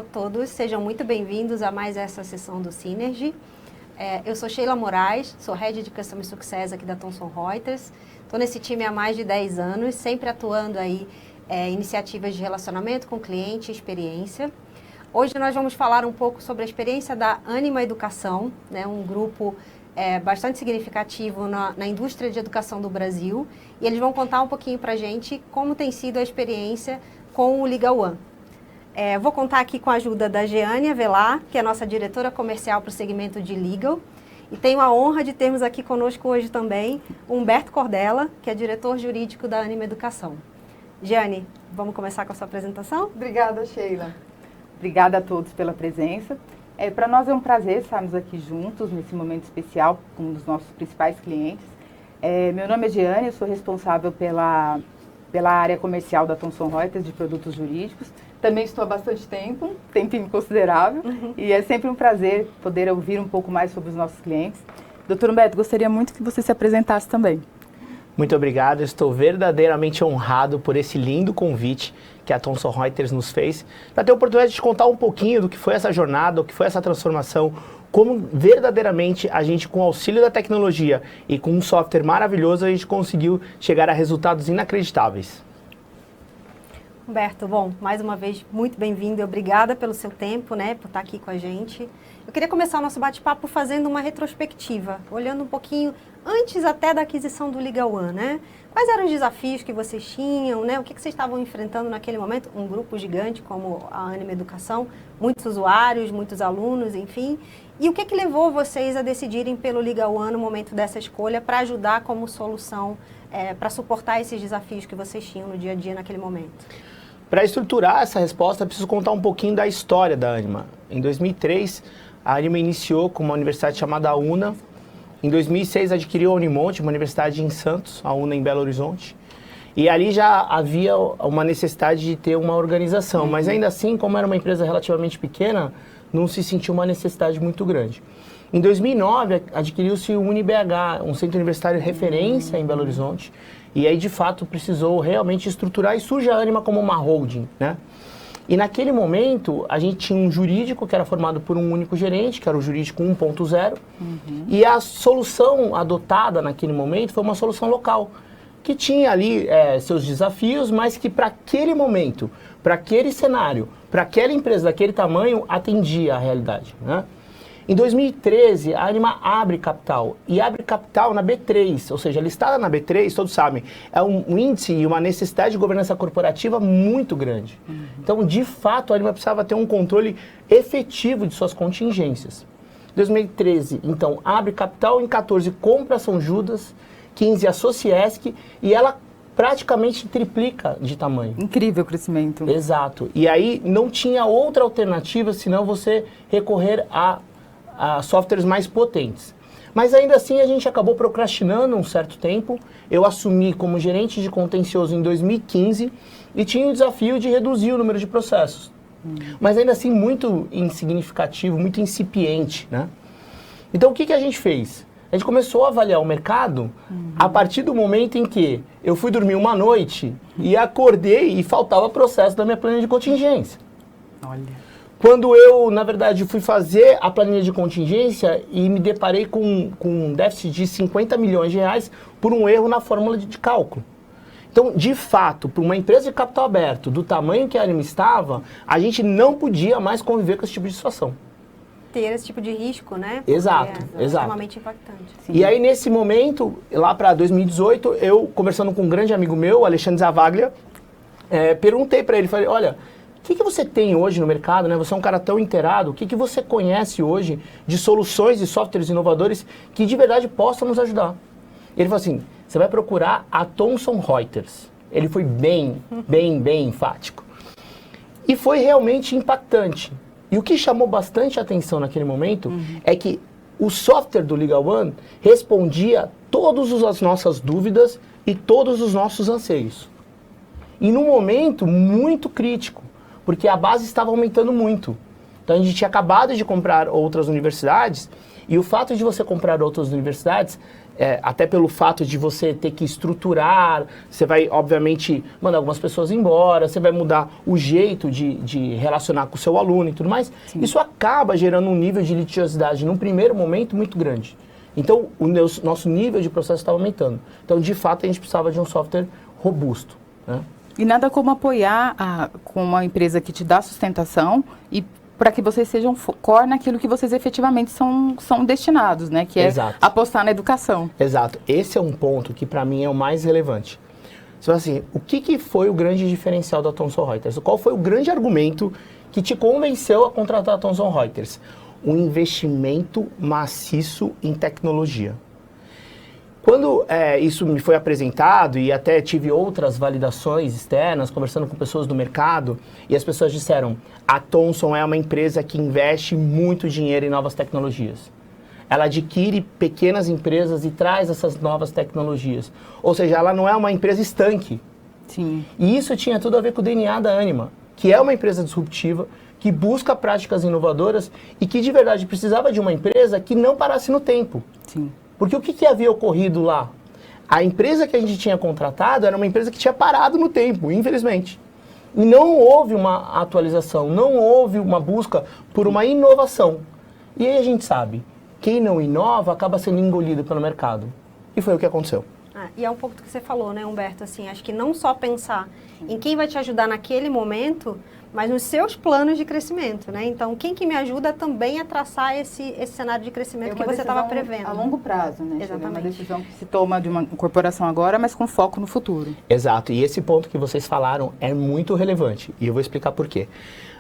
Olá a todos, sejam muito bem-vindos a mais essa sessão do Synergy. Eu sou Sheila Moraes, sou Head de Customer Success aqui da Thomson Reuters. Estou nesse time há mais de 10 anos, sempre atuando aí iniciativas de relacionamento com cliente e experiência. Hoje nós vamos falar um pouco sobre a experiência da Anima Educação, né, um grupo bastante significativo na indústria de educação do Brasil. E eles vão contar um pouquinho para a gente como tem sido a experiência com o Legal One. Vou contar aqui com a ajuda da Jeane Avelar, que é a nossa diretora comercial para o segmento de Legal. E tenho a honra de termos aqui conosco hoje também o Humberto Cordella, que é diretor jurídico da Anima Educação. Jeane, vamos começar com a sua apresentação? Obrigada, Sheila. Obrigada a todos pela presença. Para nós é um prazer estarmos aqui juntos nesse momento especial com um dos nossos principais clientes. Meu nome é Jeane, eu sou responsável pela área comercial da Thomson Reuters de produtos jurídicos. Também estou há bastante tempo, um tempinho considerável, e é sempre um prazer poder ouvir um pouco mais sobre os nossos clientes. Doutor Humberto, gostaria muito que você se apresentasse também. Muito obrigado, estou verdadeiramente honrado por esse lindo convite que a Thomson Reuters nos fez, para ter a oportunidade de contar um pouquinho do que foi essa jornada, o que foi essa transformação, como verdadeiramente a gente, com o auxílio da tecnologia e com um software maravilhoso, a gente conseguiu chegar a resultados inacreditáveis. Humberto, bom, mais uma vez, muito bem-vindo e obrigada pelo seu tempo, né, por estar aqui com a gente. Eu queria começar o nosso bate-papo fazendo uma retrospectiva, olhando um pouquinho antes até da aquisição do Legal One, né? Quais eram os desafios que vocês tinham, né? O que vocês estavam enfrentando naquele momento? Um grupo gigante como a Anima Educação, muitos usuários, muitos alunos, enfim. E o que levou vocês a decidirem pelo Legal One no momento dessa escolha para ajudar como solução, para suportar esses desafios que vocês tinham no dia a dia naquele momento? Para estruturar essa resposta, preciso contar um pouquinho da história da Anima. Em 2003, a Anima iniciou com uma universidade chamada UNA. Em 2006, adquiriu a Unimonte, uma universidade em Santos, a UNA em Belo Horizonte. E ali já havia uma necessidade de ter uma organização, mas ainda assim, como era uma empresa relativamente pequena, não se sentiu uma necessidade muito grande. Em 2009, adquiriu-se o UniBH, um centro universitário de referência em Belo Horizonte, e aí, de fato, precisou realmente estruturar e surge a Anima como uma holding, né? E naquele momento, a gente tinha um jurídico que era formado por um único gerente, que era o jurídico 1.0, e a solução adotada naquele momento foi uma solução local, que tinha ali seus desafios, mas que para aquele momento, para aquele cenário, para aquela empresa daquele tamanho, atendia a realidade, né? Em 2013, a Anima abre capital, e abre capital na B3, ou seja, listada na B3, todos sabem, é um índice e uma necessidade de governança corporativa muito grande. Então, de fato, a Anima precisava ter um controle efetivo de suas contingências. Em 2013, então, abre capital, em 14 compra São Judas, 15 a Sociesc, e ela praticamente triplica de tamanho. Incrível o crescimento. Exato. E aí não tinha outra alternativa senão você recorrer a softwares mais potentes. Mas ainda assim a gente acabou procrastinando um certo tempo. Eu assumi como gerente de contencioso em 2015 e tinha o desafio de reduzir o número de processos. Mas ainda assim muito insignificativo, muito incipiente, né? Então o que a gente fez? A gente começou a avaliar o mercado a partir do momento em que eu fui dormir uma noite e acordei e faltava processo da minha planilha de contingência. Olha. Quando eu, na verdade, fui fazer a planilha de contingência e me deparei com um déficit de 50 milhões de reais por um erro na fórmula de cálculo. Então, de fato, para uma empresa de capital aberto, do tamanho que a Anima estava, a gente não podia mais conviver com esse tipo de situação. Ter esse tipo de risco, né? Porque Exato, é exato. extremamente impactante. Sim. E aí, nesse momento, lá para 2018, eu, conversando com um grande amigo meu, Alexandre Zavaglia, perguntei para ele, falei, olha, o que você tem hoje no mercado, né? Você é um cara tão inteirado, o que você conhece hoje de soluções e softwares inovadores que de verdade possam nos ajudar? Ele falou assim, você vai procurar a Thomson Reuters. Ele foi bem enfático. E foi realmente impactante. E o que chamou bastante atenção naquele momento é que o software do Legal One respondia todas as nossas dúvidas e todos os nossos anseios. E num momento muito crítico, porque a base estava aumentando muito. Então a gente tinha acabado de comprar outras universidades, e o fato de você comprar outras universidades até pelo fato de você ter que estruturar, você vai, obviamente, mandar algumas pessoas embora, você vai mudar o jeito de relacionar com o seu aluno e tudo mais. Sim. Isso acaba gerando um nível de litigiosidade, num primeiro momento, muito grande. Então, o nosso nível de processo estava aumentando. Então, de fato, a gente precisava de um software robusto, né? E nada como apoiar com uma empresa que te dá sustentação e para que vocês sejam core naquilo que vocês efetivamente são destinados, né? Que é apostar na educação. Exato. Esse é um ponto que para mim é o mais relevante. Então, assim, o que foi o grande diferencial da Thomson Reuters? Qual foi o grande argumento que te convenceu a contratar a Thomson Reuters? Um investimento maciço em tecnologia. Quando isso me foi apresentado e até tive outras validações externas, conversando com pessoas do mercado, e as pessoas disseram, a Thomson é uma empresa que investe muito dinheiro em novas tecnologias. Ela adquire pequenas empresas e traz essas novas tecnologias. Ou seja, ela não é uma empresa estanque. Sim. E isso tinha tudo a ver com o DNA da Anima, que é uma empresa disruptiva, que busca práticas inovadoras e que de verdade precisava de uma empresa que não parasse no tempo. Sim. Porque o que havia ocorrido lá? A empresa que a gente tinha contratado era uma empresa que tinha parado no tempo, infelizmente. E não houve uma atualização, não houve uma busca por uma inovação. E aí a gente sabe, quem não inova acaba sendo engolido pelo mercado. E foi o que aconteceu. E é um pouco do que você falou, né, Humberto? Assim, acho que não só pensar em quem vai te ajudar naquele momento, mas nos seus planos de crescimento, né? Então, quem que me ajuda também a traçar esse cenário de crescimento que você estava prevendo. A longo prazo, né? Exatamente. É uma decisão que se toma de uma corporação agora, mas com foco no futuro. Exato. E esse ponto que vocês falaram é muito relevante. E eu vou explicar por quê.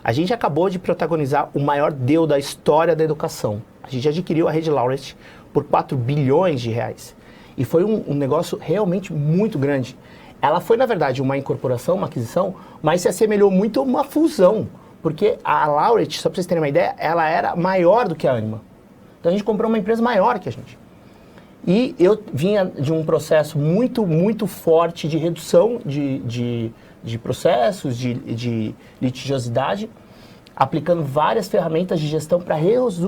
A gente acabou de protagonizar o maior deal da história da educação. A gente adquiriu a Rede Laureate por 4 bilhões de reais. E foi um negócio realmente muito grande. Ela foi, na verdade, uma incorporação, uma aquisição, mas se assemelhou muito a uma fusão. Porque a Laureate, só para vocês terem uma ideia, ela era maior do que a Anima. Então a gente comprou uma empresa maior que a gente. E eu vinha de um processo muito, muito forte de redução de processos, de litigiosidade, aplicando várias ferramentas de gestão para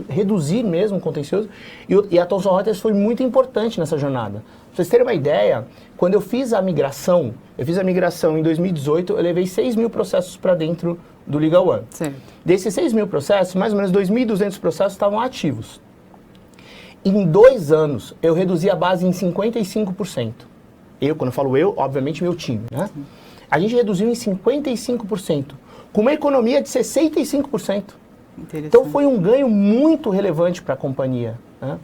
reduzir mesmo o contencioso. E a Thomson Reuters foi muito importante nessa jornada. Pra vocês terem uma ideia, quando eu fiz a migração em 2018, eu levei 6 mil processos para dentro do Legal One. Certo. Desses 6 mil processos, mais ou menos 2.200 processos estavam ativos. Em 2 anos, eu reduzi a base em 55%. Quando eu falo eu, obviamente meu time, né? Sim. A gente reduziu em 55%, com uma economia de 65%. Então foi um ganho muito relevante para a companhia, né?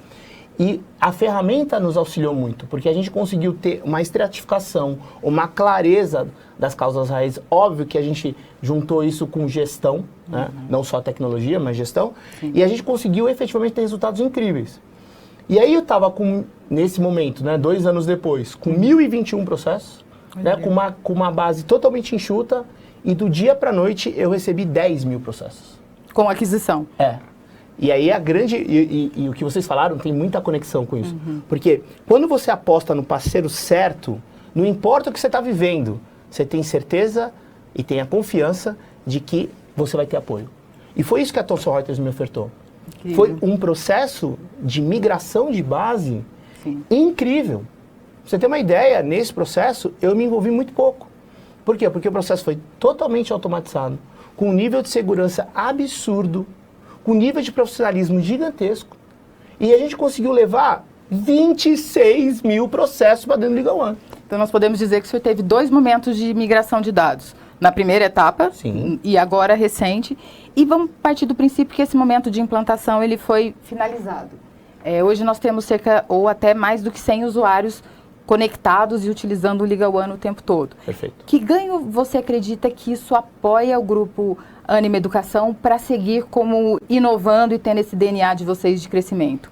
E a ferramenta nos auxiliou muito, porque a gente conseguiu ter uma estratificação, uma clareza das causas raízes. Óbvio que a gente juntou isso com gestão, né? Não só tecnologia, mas gestão. Sim. E a gente conseguiu efetivamente ter resultados incríveis. E aí eu estava nesse momento, né, 2 anos depois, com 1.021 processos, né, com uma base totalmente enxuta, e do dia para a noite eu recebi 10 mil processos. Com aquisição. E aí a grande, e o que vocês falaram tem muita conexão com isso. Porque quando você aposta no parceiro certo, não importa o que você está vivendo, você tem certeza e tem a confiança de que você vai ter apoio. E foi isso que a Thomson Reuters me ofertou. Incrível. Foi um processo de migração de base incrível. Pra você ter uma ideia, nesse processo eu me envolvi muito pouco. Por quê? Porque o processo foi totalmente automatizado, com um nível de segurança absurdo, com um nível de profissionalismo gigantesco, e a gente conseguiu levar 26 mil processos para dentro do Legal One. Então nós podemos dizer que o senhor teve 2 momentos de migração de dados. Na primeira etapa, e agora recente, e vamos partir do princípio que esse momento de implantação ele foi finalizado. Hoje nós temos cerca ou até mais do que 100 usuários conectados e utilizando o Legal One o tempo todo. Perfeito. Que ganho você acredita que isso apoia o grupo Anima Educação para seguir como inovando e tendo esse DNA de vocês de crescimento?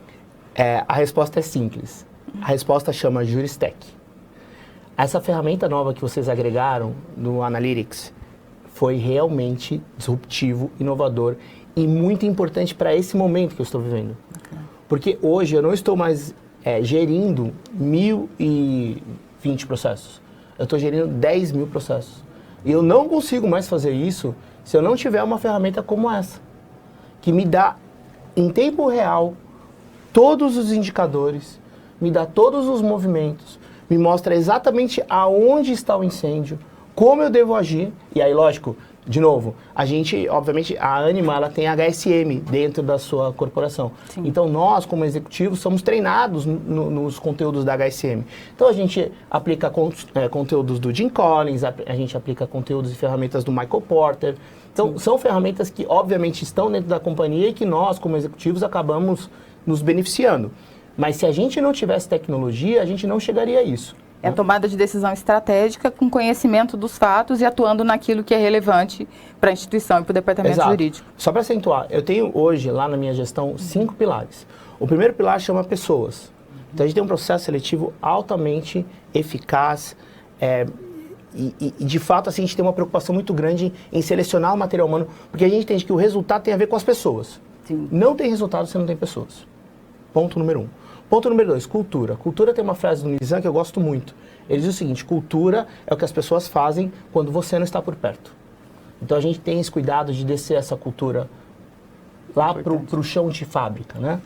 A resposta é simples. A resposta chama Juristec. Essa ferramenta nova que vocês agregaram no Analytics foi realmente disruptivo, inovador e muito importante para esse momento que eu estou vivendo. Porque hoje eu não estou mais gerindo 1.020 processos. Eu estou gerindo 10 mil processos. E eu não consigo mais fazer isso se eu não tiver uma ferramenta como essa, que me dá, em tempo real, todos os indicadores, me dá todos os movimentos, me mostra exatamente aonde está o incêndio, como eu devo agir. E aí, lógico, de novo, a gente, obviamente, a Anima, ela tem HSM dentro da sua corporação. Sim. Então, nós, como executivos, somos treinados nos conteúdos da HSM. Então, a gente aplica conteúdos do Jim Collins, a gente aplica conteúdos e ferramentas do Michael Porter. Então, sim, são ferramentas que, obviamente, estão dentro da companhia e que nós, como executivos, acabamos nos beneficiando. Mas se a gente não tivesse tecnologia, a gente não chegaria a isso. É a tomada de decisão estratégica com conhecimento dos fatos e atuando naquilo que é relevante para a instituição e para o departamento jurídico. Só para acentuar, eu tenho hoje, lá na minha gestão, 5 pilares. O primeiro pilar chama pessoas. Então, a gente tem um processo seletivo altamente eficaz e de fato, assim, a gente tem uma preocupação muito grande em selecionar o material humano, porque a gente entende que o resultado tem a ver com as pessoas. Sim. Não tem resultado se não tem pessoas. Ponto número 1. Ponto número 2, cultura. Cultura tem uma frase do Nizam que eu gosto muito. Ele diz o seguinte: cultura é o que as pessoas fazem quando você não está por perto. Então a gente tem esse cuidado de descer essa cultura lá para o chão de fábrica, né?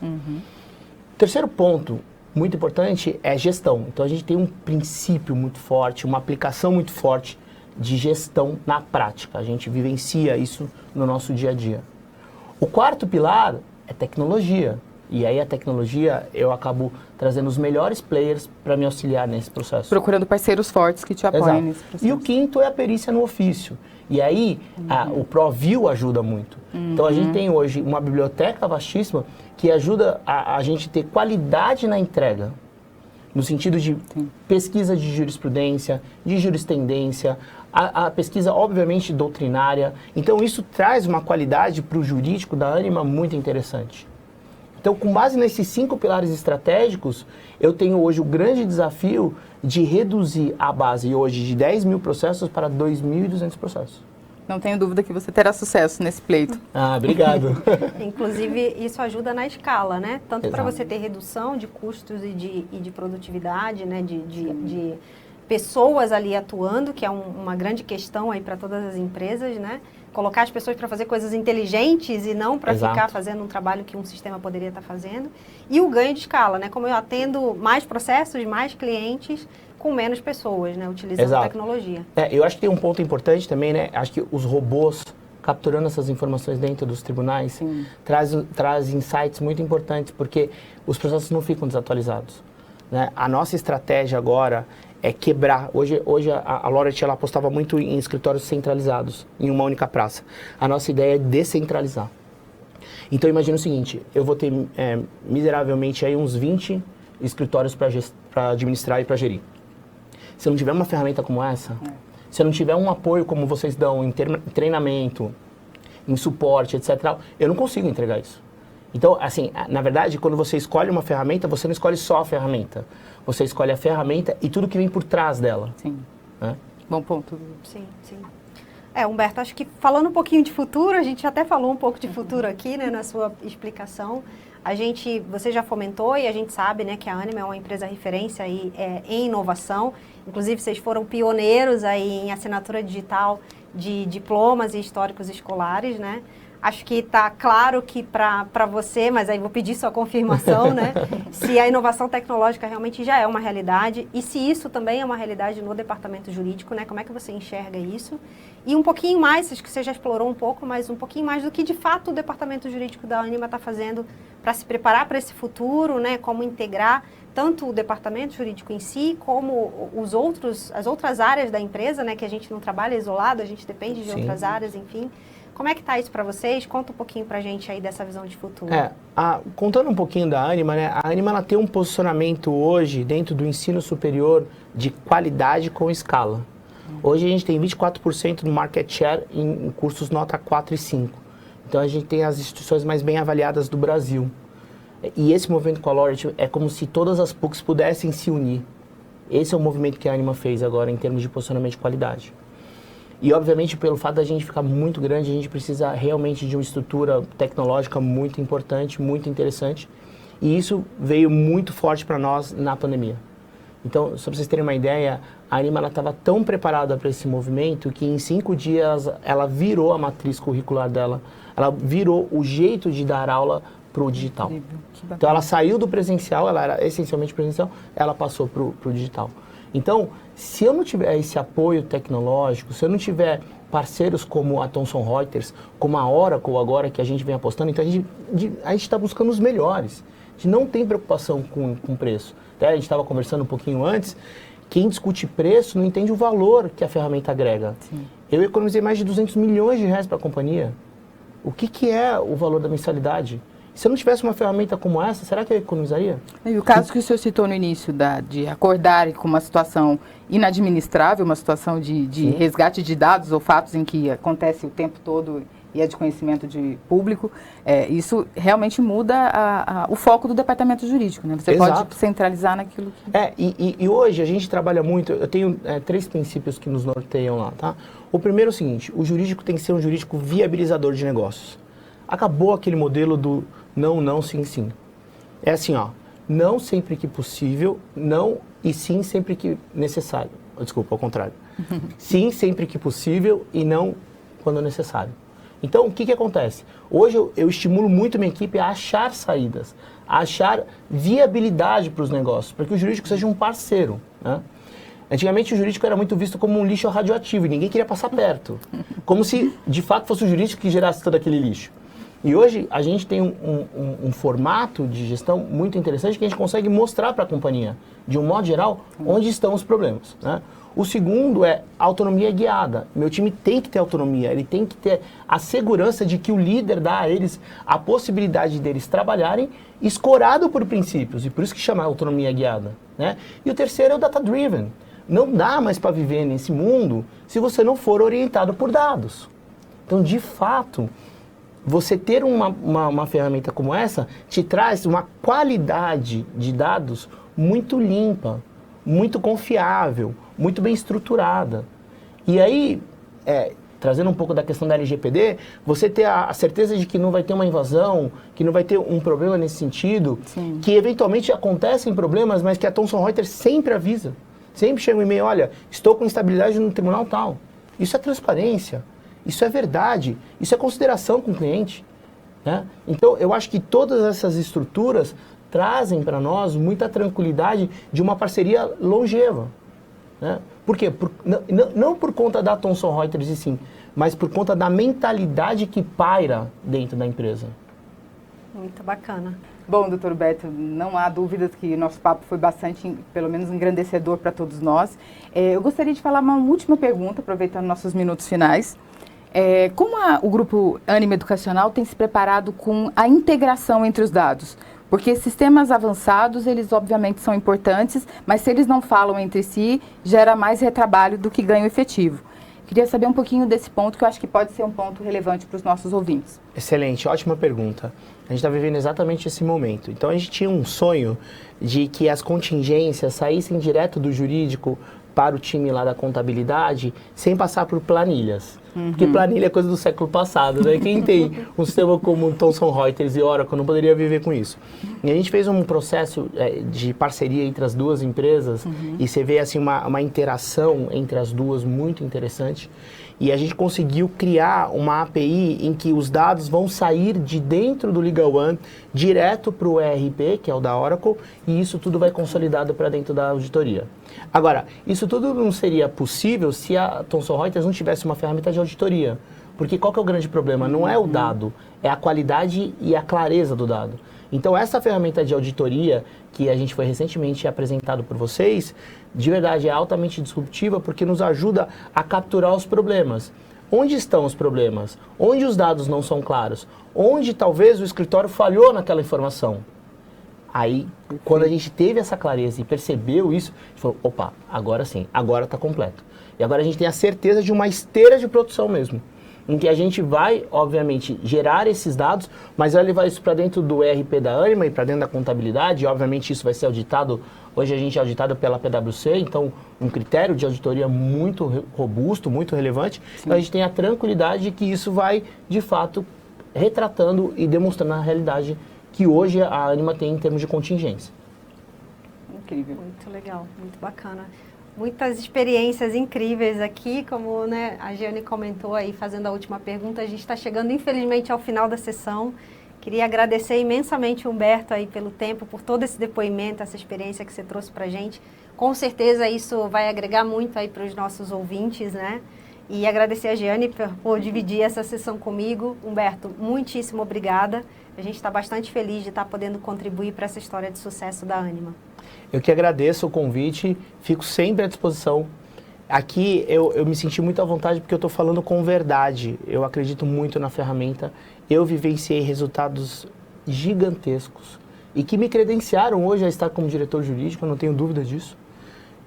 Terceiro ponto, muito importante, é gestão. Então a gente tem um princípio muito forte, uma aplicação muito forte de gestão na prática. A gente vivencia isso no nosso dia a dia. O quarto pilar é tecnologia. E aí a tecnologia, eu acabo trazendo os melhores players para me auxiliar nesse processo. Procurando parceiros fortes que te apoiem nesse processo. E o quinto é a perícia no ofício. E aí o ProView ajuda muito. Então a gente tem hoje uma biblioteca vastíssima que ajuda a gente ter qualidade na entrega. No sentido de pesquisa de jurisprudência, de jurisprudência, a pesquisa obviamente doutrinária. Então isso traz uma qualidade para o jurídico da Anima muito interessante. Então, com base nesses 5 pilares estratégicos, eu tenho hoje o grande desafio de reduzir a base hoje de 10 mil processos para 2.200 processos. Não tenho dúvida que você terá sucesso nesse pleito. Ah, obrigado. Inclusive, isso ajuda na escala, né? Tanto para você ter redução de custos e de produtividade, né? De pessoas ali atuando, que é uma grande questão aí para todas as empresas, né? Colocar as pessoas para fazer coisas inteligentes e não para ficar fazendo um trabalho que um sistema poderia estar fazendo. E o ganho de escala, né? Como eu atendo mais processos, mais clientes, com menos pessoas, né? Utilizando a tecnologia. Eu acho que tem um ponto importante também, né? Acho que os robôs capturando essas informações dentro dos tribunais traz insights muito importantes, porque os processos não ficam desatualizados, né? A nossa estratégia agora é quebrar. Hoje a Laureate, ela apostava muito em escritórios centralizados, em uma única praça. A nossa ideia é descentralizar. Então imagina o seguinte, eu vou ter miseravelmente aí uns 20 escritórios para administrar e para gerir. Se eu não tiver uma ferramenta como essa, se eu não tiver um apoio como vocês dão em treinamento, em suporte, etc., eu não consigo entregar isso. Então, assim, na verdade, quando você escolhe uma ferramenta, você não escolhe só a ferramenta. Você escolhe a ferramenta e tudo que vem por trás dela. Sim. Né? Bom ponto. Sim. Humberto, acho que falando um pouquinho de futuro, a gente até falou um pouco de futuro aqui, né, na sua explicação. Você já fomentou e a gente sabe, né, que a Anima é uma empresa referência aí, em inovação. Inclusive, vocês foram pioneiros aí em assinatura digital de diplomas e históricos escolares, né? Acho que está claro que para você, mas aí vou pedir sua confirmação, né? Se a inovação tecnológica realmente já é uma realidade e se isso também é uma realidade no departamento jurídico, né? Como é que você enxerga isso? E um pouquinho mais, acho que você já explorou um pouco, mas um pouquinho mais do que de fato o departamento jurídico da Anima está fazendo para se preparar para esse futuro, né? Como integrar tanto o departamento jurídico em si, como as outras áreas da empresa, né? Que a gente não trabalha isolado, a gente depende de outras áreas, enfim. Como é que está isso para vocês? Conta um pouquinho para a gente aí dessa visão de futuro. Contando um pouquinho da Anima, né? A Anima ela tem um posicionamento hoje dentro do ensino superior de qualidade com escala. Hoje a gente tem 24% do market share em cursos nota 4 e 5. Então a gente tem as instituições mais bem avaliadas do Brasil. E esse movimento com a Laureate é como se todas as PUCs pudessem se unir. Esse é o movimento que a Anima fez agora em termos de posicionamento de qualidade. E, obviamente, pelo fato da gente ficar muito grande, a gente precisa realmente de uma estrutura tecnológica muito importante, muito interessante. E isso veio muito forte para nós na pandemia. Então, só para vocês terem uma ideia, a Anima estava tão preparada para esse movimento que em 5 dias ela virou a matriz curricular dela, ela virou o jeito de dar aula para o digital. Incrível, que bacana. Então ela saiu do presencial, ela era essencialmente presencial, ela passou para o digital. Então, se eu não tiver esse apoio tecnológico, se eu não tiver parceiros como a Thomson Reuters, como a Oracle agora, que a gente vem apostando, então a gente está buscando os melhores. A gente não tem preocupação com preço. Até a gente estava conversando um pouquinho antes, quem discute preço não entende o valor que a ferramenta agrega. Sim. Eu economizei mais de 200 milhões de reais para a companhia. O que é o valor da mensalidade? Se eu não tivesse uma ferramenta como essa, será que eu economizaria? E o caso que o senhor citou no início, de acordar com uma situação inadministrável, uma situação de resgate de dados ou fatos em que acontece o tempo todo e é de conhecimento de público, isso realmente muda o foco do departamento jurídico, né? Você Exato. pode centralizar naquilo que... E hoje a gente trabalha muito, eu tenho 3 princípios que nos norteiam lá, tá? O primeiro é o seguinte, o jurídico tem que ser um jurídico viabilizador de negócios. Acabou aquele modelo do não, não, sim, sim. É assim, ó, não sempre que possível, não e sim sempre que necessário. Desculpa, ao contrário. Sim sempre que possível e não quando necessário. Então, o que acontece? Hoje eu estimulo muito minha equipe a achar saídas, a achar viabilidade para os negócios, para que o jurídico seja um parceiro, né? Antigamente o jurídico era muito visto como um lixo radioativo e ninguém queria passar perto. Como se, de fato, fosse o jurídico que gerasse todo aquele lixo. E hoje a gente tem um formato de gestão muito interessante que a gente consegue mostrar para a companhia, de um modo geral, onde estão os problemas, né? O segundo é autonomia guiada. Meu time tem que ter autonomia, ele tem que ter a segurança de que o líder dá a eles a possibilidade deles trabalharem escorado por princípios, e por isso que chama autonomia guiada, né? E o terceiro é o data-driven. Não dá mais para viver nesse mundo se você não for orientado por dados. Então, de fato, você ter uma ferramenta como essa te traz uma qualidade de dados muito limpa, muito confiável, muito bem estruturada. E aí, trazendo um pouco da questão da LGPD, você ter a certeza de que não vai ter uma invasão, que não vai ter um problema nesse sentido, Sim. que eventualmente acontecem problemas, mas que a Thomson Reuters sempre avisa. Sempre chega um e-mail, olha, estou com instabilidade no tribunal tal. Isso é transparência, isso é verdade, isso é consideração com o cliente, né? Então, eu acho que todas essas estruturas trazem para nós muita tranquilidade de uma parceria longeva, né? Por quê? Não por conta da Thomson Reuters e sim, mas por conta da mentalidade que paira dentro da empresa. Muito bacana. Bom, doutor Beto, não há dúvidas que o nosso papo foi bastante, pelo menos, engrandecedor para todos nós. Eu gostaria de falar uma última pergunta, aproveitando nossos minutos finais. Como o Grupo Ânima Educacional tem se preparado com a integração entre os dados? Porque sistemas avançados, eles obviamente são importantes, mas se eles não falam entre si, gera mais retrabalho do que ganho efetivo. Queria saber um pouquinho desse ponto, que eu acho que pode ser um ponto relevante para os nossos ouvintes. Excelente, ótima pergunta. A gente está vivendo exatamente esse momento. Então, a gente tinha um sonho de que as contingências saíssem direto do jurídico para o time lá da contabilidade, sem passar por planilhas. Porque planilha é coisa do século passado, né? Quem tem um sistema como Thomson Reuters e Oracle não poderia viver com isso. E a gente fez um processo de parceria entre as duas empresas e você vê assim, uma interação entre as duas muito interessante. E a gente conseguiu criar uma API em que os dados vão sair de dentro do Legal One direto para o ERP, que é o da Oracle, e isso tudo vai consolidado para dentro da auditoria. Agora, isso tudo não seria possível se a Thomson Reuters não tivesse uma ferramenta de auditoria. Porque qual que é o grande problema? Não é o dado, é a qualidade e a clareza do dado. Então, essa ferramenta de auditoria, que a gente foi recentemente apresentado por vocês, de verdade é altamente disruptiva porque nos ajuda a capturar os problemas. Onde estão os problemas? Onde os dados não são claros? Onde talvez o escritório falhou naquela informação? Aí, quando a gente teve essa clareza e percebeu isso, a gente falou, opa, agora sim, agora está completo. E agora a gente tem a certeza de uma esteira de produção mesmo, em que a gente vai, obviamente, gerar esses dados, mas vai levar isso para dentro do ERP da Ânima e para dentro da contabilidade, e obviamente isso vai ser auditado, hoje a gente é auditado pela PwC, então um critério de auditoria muito robusto, muito relevante, então a gente tem a tranquilidade de que isso vai, de fato, retratando e demonstrando a realidade que hoje a Ânima tem em termos de contingência. Incrível. Muito legal, muito bacana. Muitas experiências incríveis aqui, como, né, a Giane comentou aí, fazendo a última pergunta, a gente está chegando infelizmente ao final da sessão Queria agradecer imensamente, Humberto, aí pelo tempo, por todo esse depoimento, essa experiência que você trouxe para a gente. Com certeza isso vai agregar muito aí para os nossos ouvintes, né? E agradecer a Jeane por dividir essa sessão comigo. Humberto, muitíssimo obrigada. A gente está bastante feliz de estar podendo contribuir para essa história de sucesso da Anima. Eu que agradeço o convite, fico sempre à disposição. Aqui eu me senti muito à vontade porque eu estou falando com verdade. Eu acredito muito na ferramenta. Eu vivenciei resultados gigantescos e que me credenciaram hoje a estar como diretor jurídico, eu não tenho dúvida disso.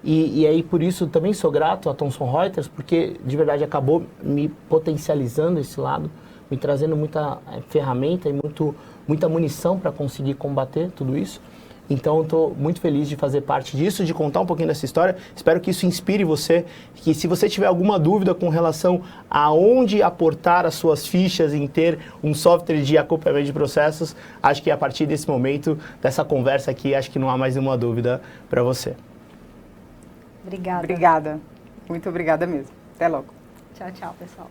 E aí, por isso, também sou grato a Thomson Reuters, porque, de verdade, acabou me potencializando esse lado, me trazendo muita ferramenta e muita munição para conseguir combater tudo isso. Então, estou muito feliz de fazer parte disso, de contar um pouquinho dessa história. Espero que isso inspire você, que se você tiver alguma dúvida com relação a onde aportar as suas fichas em ter um software de acompanhamento de processos, acho que a partir desse momento, dessa conversa aqui, acho que não há mais nenhuma dúvida para você. Obrigada. Obrigada. Muito obrigada mesmo. Até logo. Tchau, tchau, pessoal.